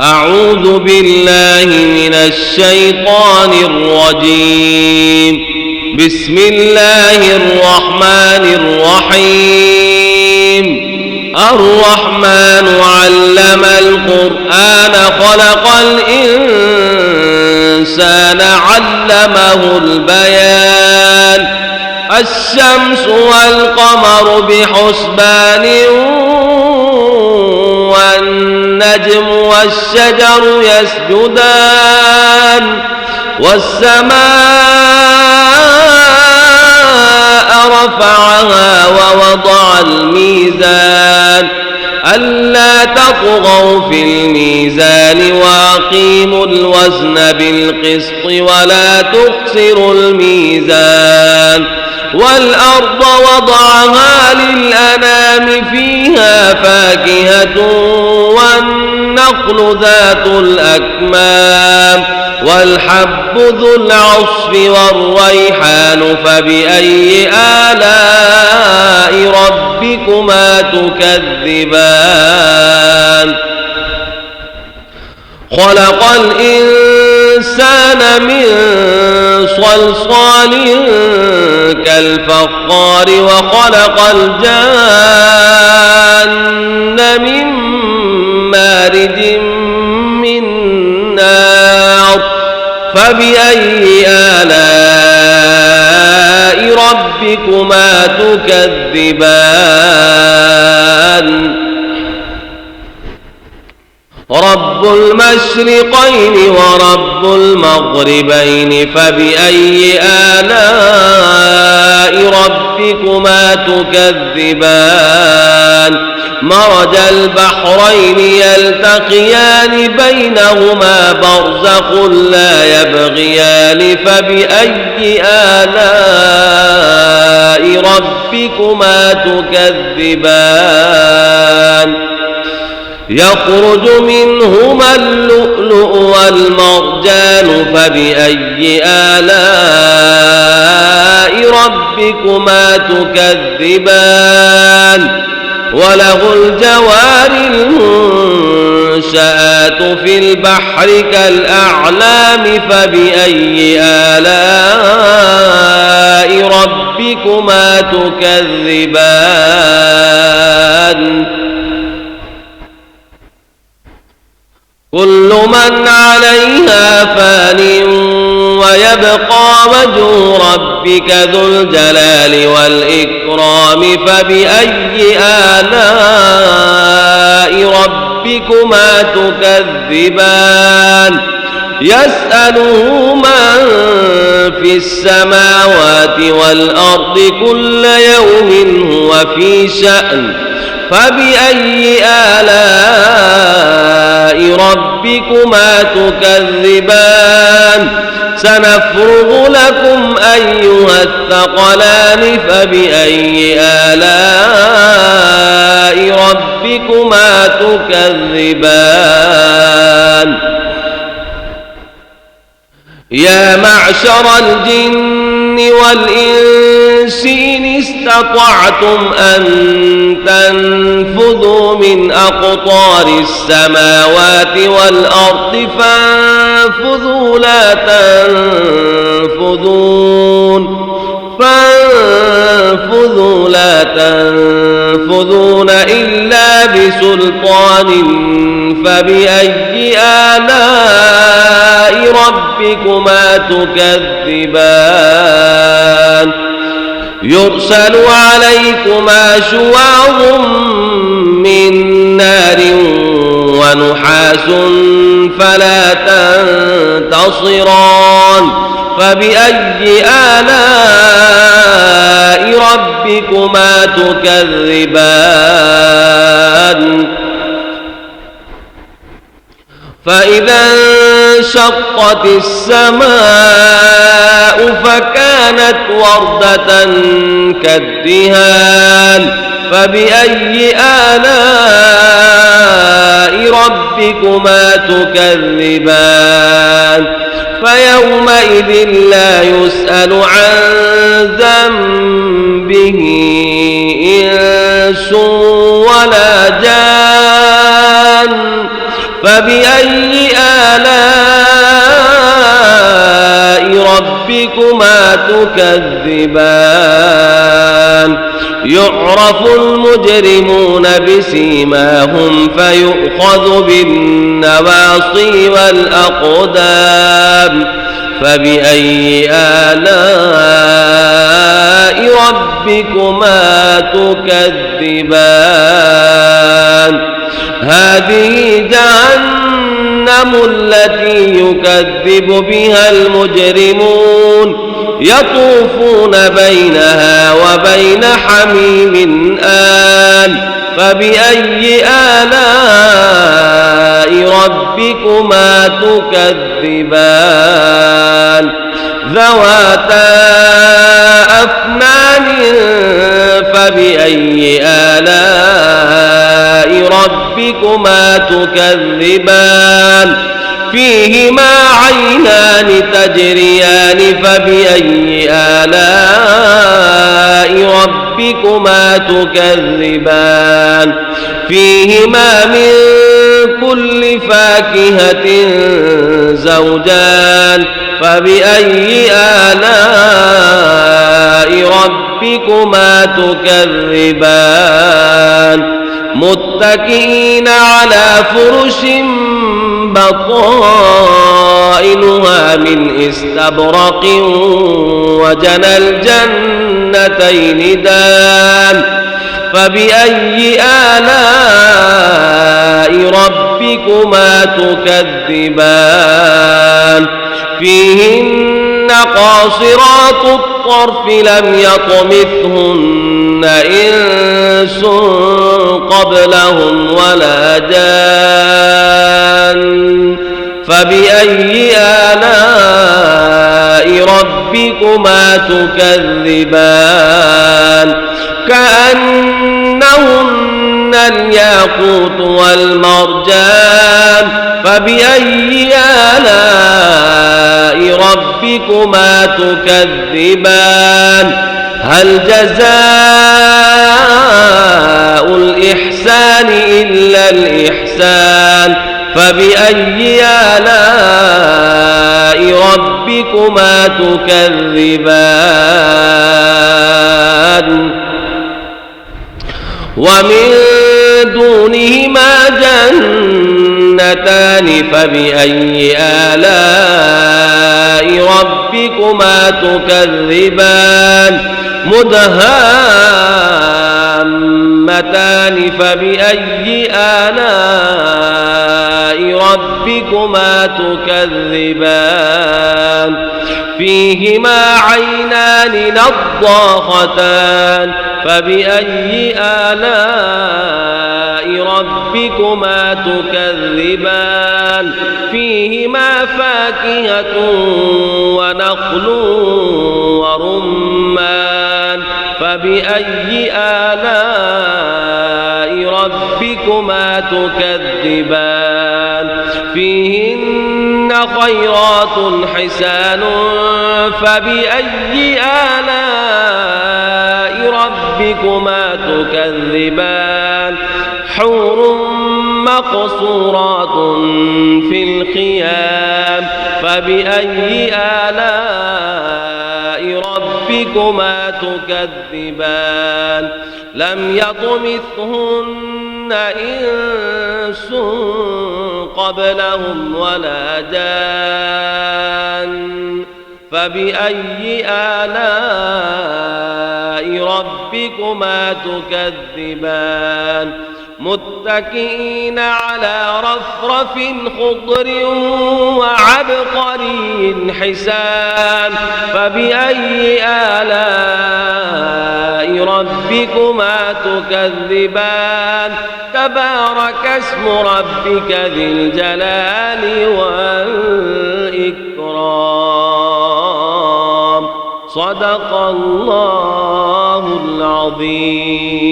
أعوذ بالله من الشيطان الرجيم. بسم الله الرحمن الرحيم. الرحمن علم القرآن خلق الإنسان علمه البيان. الشمس والقمر بحسبان والنجم والشجر يسجدان والسماء رفعها ووضع الميزان ألا تطغوا في الميزان وأقيموا الوزن بالقسط ولا تخسروا الميزان والأرض وضعها للأنام فيها فاكهة والنخل ذات الأكمام والحب ذو العصف والريحان فبأي آلاء ربكما تكذبان. خلق الإنسان من صلصال كالفخار وخلق الجان من مارج من نار فبأي آلاء ربكما تكذبان. رب المشرقين ورب المغربين فبأي آلاء ربكما تكذبان. مرج البحرين يلتقيان بينهما برزخ لا يبغيان فبأي آلاء ربكما تكذبان. يخرج منهما اللؤلؤ والمرجان فبأي آلاء ربكما تكذبان. وله الجوار المنشآت في البحر كالأعلام فبأي آلاء ربكما تكذبان. كل من عليها فان ويبقى وجه ربك ذو الجلال والإكرام فبأي آلاء ربكما تكذبان. يسأله من في السماوات والأرض كل يوم هو في شأن فبأي آلاء ربكما تكذبان. سنفرغ لكم أيها الثقلان فبأي آلاء ربكما تكذبان. يا معشر الجن والإنس إن استطعتم أن تنفذوا من أقطار السماوات والأرض فانفذوا لا تنفذون إلا بسلطان فبأي آلاء ربكما تكذبان. يرسل عليكما شواظ من نار ونحاس فلا تنتصران فبأي آلاء ربكما تكذبان. فإذا انشقت السماء فكانت وردة كالدهان فبأي آلاء ربكما تكذبان. فيومئذ لا يسأل عن ذنبه إنس ولا جان فبأي آلاء ربكما تكذبان يعرف المجرمون بسيماهم فيؤخذ بالنواصي والأقدام فبأي آلاء ربكما تكذبان هذه جهنم التي يكذب بها المجرمون يطوفون بينها وبين حميم آن فبأي آلاء ربكما تكذبان ذواتا أفنان فبأي آلاء ربكما تكذبان فيهما عينان تجريان فبأي آلاء ربكما تكذبان فيهما من كل فاكهة زوجان فبأي آلاء ربكما تكذبان متكئين على فرش بطائنها من استبرق وجنى الجنتين دان فبأي آلاء ربكما تكذبان فيهن قاصرات الطرف لم يطمثهن إنس قبلهم ولا جان فبأي آلاء ربكما تكذبان كأنهن الياقوت والمرجان فبأي آلاء ربكما تكذبان هل جزاء الإحسان إلا الإحسان فبأي آلاء ربكما تكذبان ومن دونهما جنتان فبأي آلاء ربكما تكذبان مدهامتان فبأي آلاء ربكما تكذبان فيهما عينان نضاختان فبأي آلاء ربكما تكذبان فيهما فاكهة ونخل ورمان فبأي آلاء ربكما تكذبان فيهن خيرات حسان فبأي آلاء ربكما تكذبان حور مقصورات في الخيام فبأي آلاء ربكما تكذبان لم يطمثهن إنس قبلهم ولا جان فبأي آلاء ربكما تكذبان متكئين على رفرف خضر وعبقري حسان فبأي آلاء ربكما تكذبان تبارك اسم ربك ذي الجلال والإكرام صدق الله العظيم.